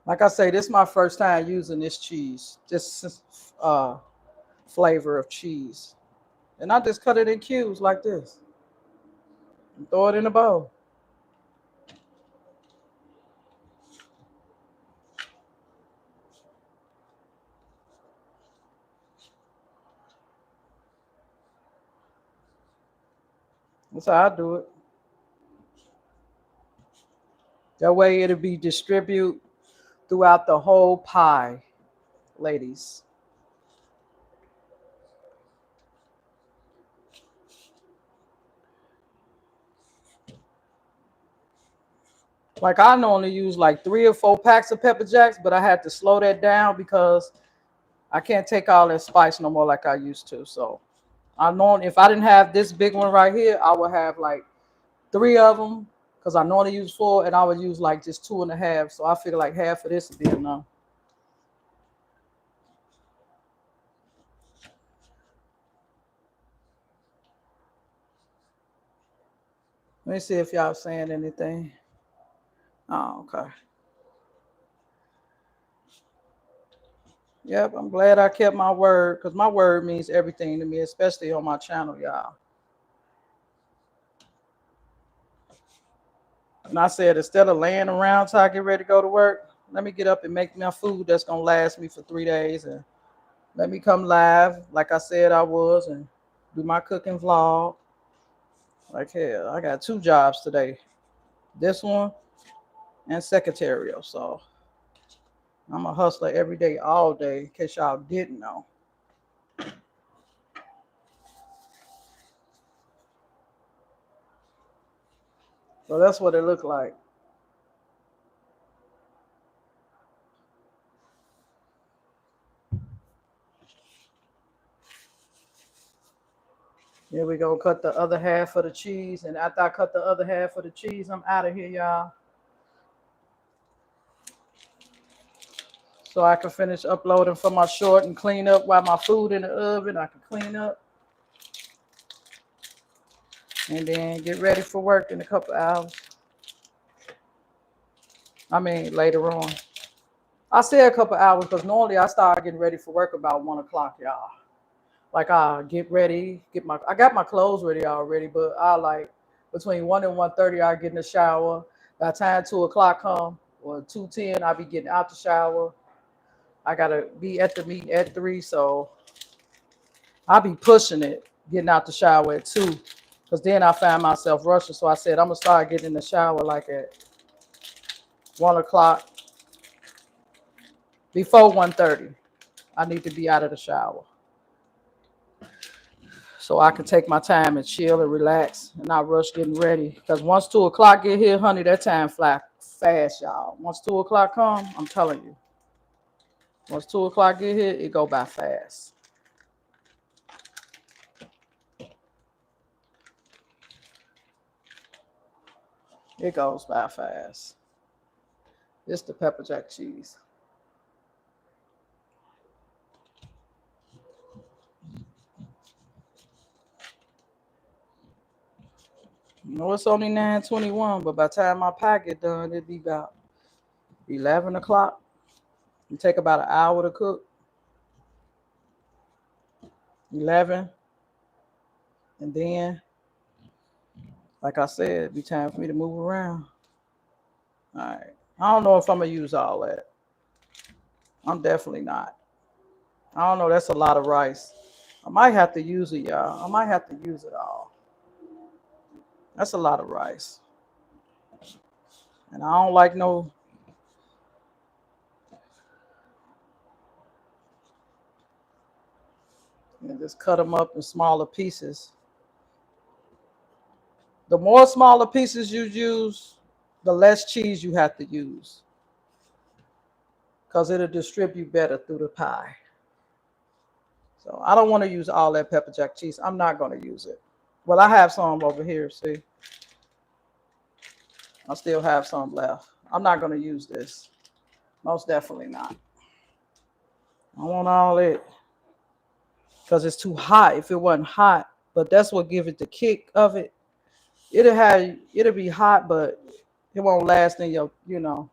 Like I say, this is my first time using this cheese, this flavor of cheese. And I just cut it in cubes like this and throw it in a bowl. That's how I do it. That way it'll be distributed throughout the whole pie, ladies. Like I normally use like 3 or 4 packs of pepper jacks, but I had to slow that down because I can't take all that spice no more like I used to. So I know if I didn't have this big one right here, I would have like 3 of them because I normally use 4 and I would use like just 2.5. So I figure like half of this would be enough. Let me see if y'all saying anything. Oh, okay. Yep, I'm glad I kept my word because my word means everything to me, especially on my channel, y'all. And I said, instead of laying around till I get ready to go to work, let me get up and make my food that's gonna last me for 3 days, and let me come live like I said I was, and do my cooking vlog. Like hell, I got 2 jobs today. This one and secretarial. So I'm a hustler every day, all day, in case y'all didn't know. So that's what it looked like. Here we go, cut the other half of the cheese. And after I cut the other half of the cheese, I'm out of here, y'all. So I can finish uploading for my short and clean up while my food in the oven. I can clean up and then get ready for work in a couple hours. I mean, later on. I say a couple hours because normally I start getting ready for work about 1 o'clock, y'all. Like I get ready, I got my clothes ready already, but I like between 1 and 1:30 I get in the shower. By the time 2 o'clock come or 2:10, I be getting out the shower. I gotta be at the meeting at 3, so I be pushing it, getting out the shower at 2, because then I find myself rushing. So I said I'm gonna start getting in the shower like at 1 o'clock. Before 1:30, I need to be out of the shower, so I can take my time and chill and relax and not rush getting ready. Because once 2 o'clock get here, honey, that time fly fast, y'all. Once 2 o'clock come, I'm telling you. Once 2 o'clock get here, it go by fast. It goes by fast. It's the pepper jack cheese. You know, it's only 9:21, but by the time my pie get done, it'd be about 11 o'clock. It take about an hour to cook. 11. And then, like I said, it'd be time for me to move around. All right. I don't know if I'm going to use all that. I'm definitely not. I don't know. That's a lot of rice. I might have to use it, y'all. I might have to use it all. That's a lot of rice. And I don't like no. Just cut them up in smaller pieces. The more smaller pieces you use, the less cheese you have to use, because it'll distribute better through the pie. So I don't want to use all that pepper jack cheese. I'm not going to use it. Well, I have some over here. See, I still have some left. I'm not going to use this. Most definitely not. I want all it because it's too hot. If it wasn't hot, but that's what give it the kick of it. It'll be hot, but it won't last in your in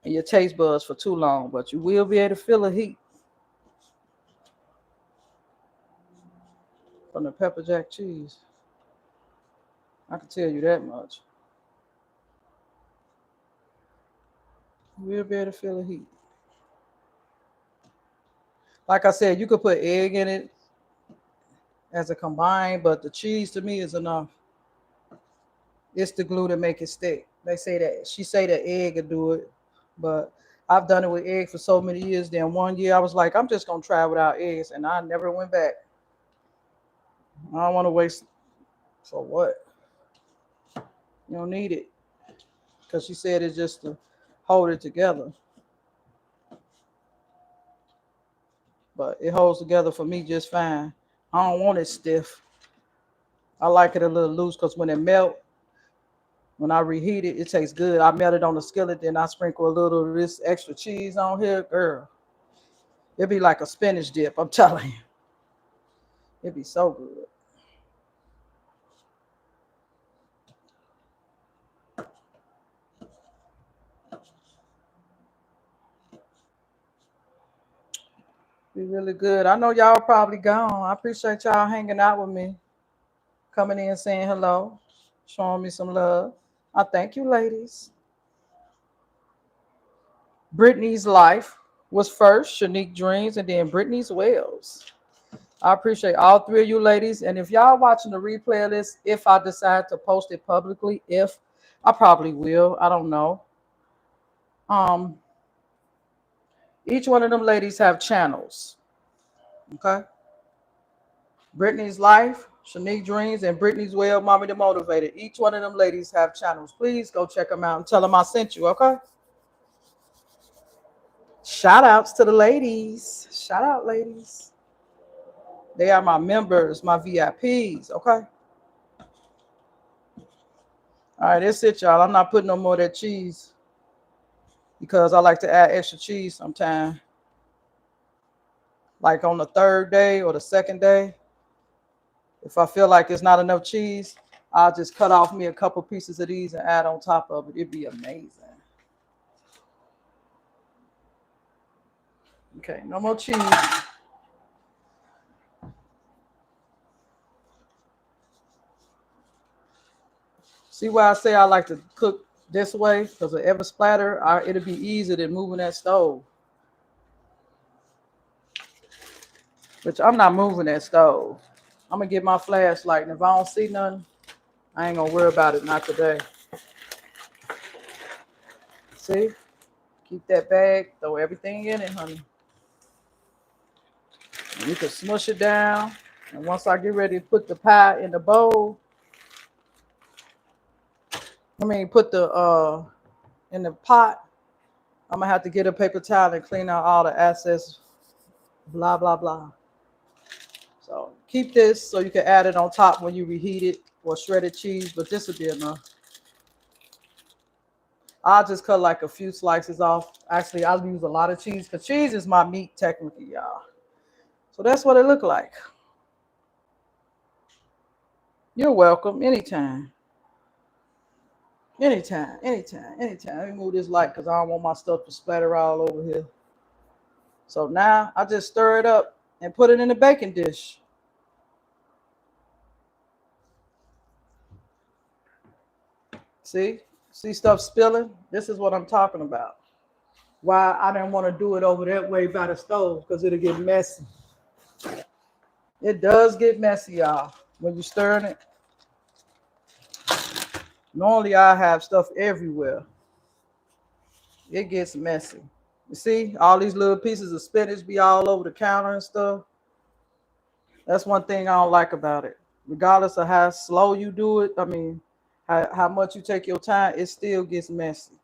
your taste buds for too long. But you will be able to feel the heat from the pepper jack cheese. I can tell you that much. You will be able to feel the heat. Like I said, you could put egg in it as a combined, but the cheese to me is enough. It's the glue that make it stick. They say that she say that egg would do it, but I've done it with egg for so many years. Then one year I was like, I'm just gonna try without eggs, and I never went back. I don't want to waste. For what? You don't need it, because she said it's just to hold it together. But it holds together for me just fine. I don't want it stiff. I like it a little loose because when it melt, when I reheat it, it tastes good. I melt it on the skillet, then I sprinkle a little of this extra cheese on here. Girl, it'd be like a spinach dip. I'm telling you, it'd be so good. Be really good. I know y'all probably gone. I appreciate y'all hanging out with me, coming in, saying hello, showing me some love. I thank you, ladies. Brittany's life was first, Shanique Dreams, and then Brittany's Wells. I appreciate all three of you ladies. And if y'all watching the replay of this, if I decide to post it publicly, if I probably will, I don't know. Um, each one of them ladies have channels. Okay. Brittany's Life, Shanique Dreams, and Brittany's Well, Mommy the Motivated. Each one of them ladies have channels. Please go check them out and tell them I sent you, okay? Shout outs to the ladies. Shout out, ladies. They are my members, my VIPs, okay? All right, that's it, y'all. I'm not putting no more of that cheese because I like to add extra cheese sometimes. Like on the third day or the second day, if I feel like it's not enough cheese, I'll just cut off me a couple pieces of these and add on top of it. It'd be amazing. Okay, no more cheese. See why I say I like to cook this way? Because of every splatter, it'll be easier than moving that stove. Which I'm not moving that stove. I'm going to get my flashlight, and if I don't see nothing, I ain't going to worry about it, not today. See? Keep that bag, throw everything in it, honey. And you can smush it down. And once I get ready to put the pie in the bowl, put the in the pot, I'm gonna have to get a paper towel and clean out all the excess, blah, blah, blah. So keep this so you can add it on top when you reheat it, or shredded cheese, but this will be enough. I'll just cut like a few slices off. Actually, I'll use a lot of cheese because cheese is my meat technically, y'all. So that's what it look like. You're welcome anytime. Anytime. Let me move this light because I don't want my stuff to splatter all over here. So now I just stir it up and put it in the baking dish. See stuff spilling? This is what I'm talking about. Why I didn't want to do it over that way by the stove, because it'll get messy. It does get messy, y'all, when you're stirring it. Normally I have stuff everywhere. It gets messy. You see, all these little pieces of spinach be all over the counter and stuff. That's one thing I don't like about it. Regardless of how slow you do it, how much you take your time, it still gets messy.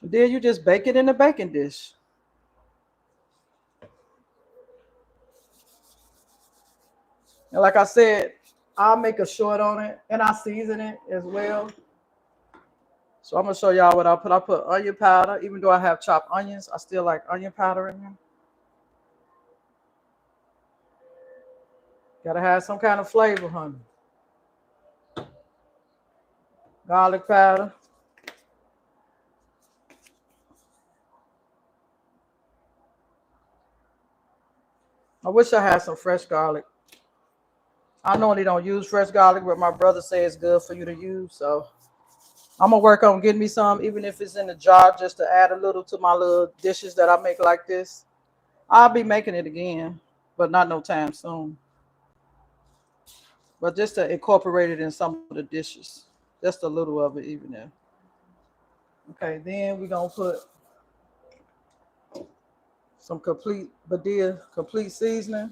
Then you just bake it in the baking dish. And like I said, I'll make a short on it and I season it as well. So I'm gonna show y'all what I put. I put onion powder. Even though I have chopped onions, I still like onion powder in here. Gotta have some kind of flavor, honey. Garlic powder. I wish I had some fresh garlic. I normally don't use fresh garlic, but my brother says it's good for you to use. So I'm gonna work on getting me some, even if it's in a jar, just to add a little to my little dishes that I make like this. I'll be making it again, but not no time soon. But just to incorporate it in some of the dishes. Just a little of it even there. Okay, then we're gonna put some complete Badia complete seasoning.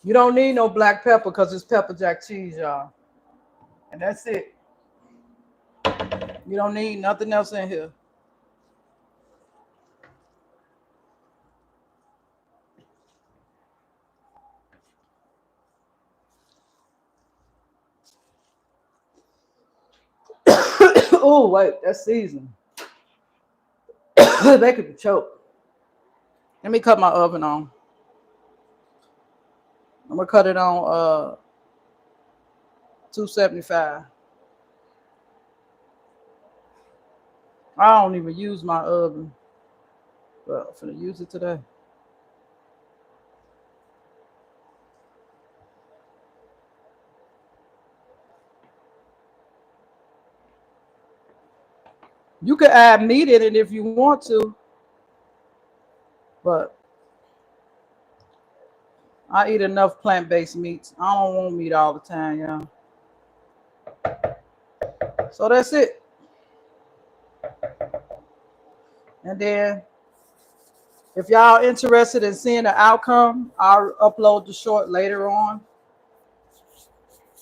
You don't need no black pepper because it's pepper jack cheese, y'all. And that's it. You don't need nothing else in here. Oh, wait, that's seasoning. They could be choked. Let me cut my oven on. I'm gonna cut it on 275. I don't even use my oven, but I'm finna use it today. You can add meat in it if you want to, but I eat enough plant-based meats. I don't want meat all the time, y'all. So that's it. And then if y'all interested in seeing the outcome, I'll upload the short later on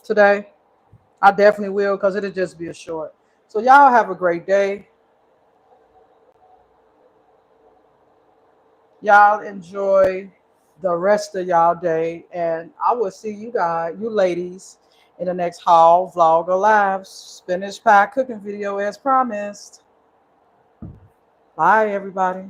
today. I definitely will, because it'll just be a short. So y'all have a great day. Y'all enjoy the rest of y'all day. And I will see you guys, you ladies, in the next haul, vlog, or live spinach pie cooking video as promised. Bye, everybody.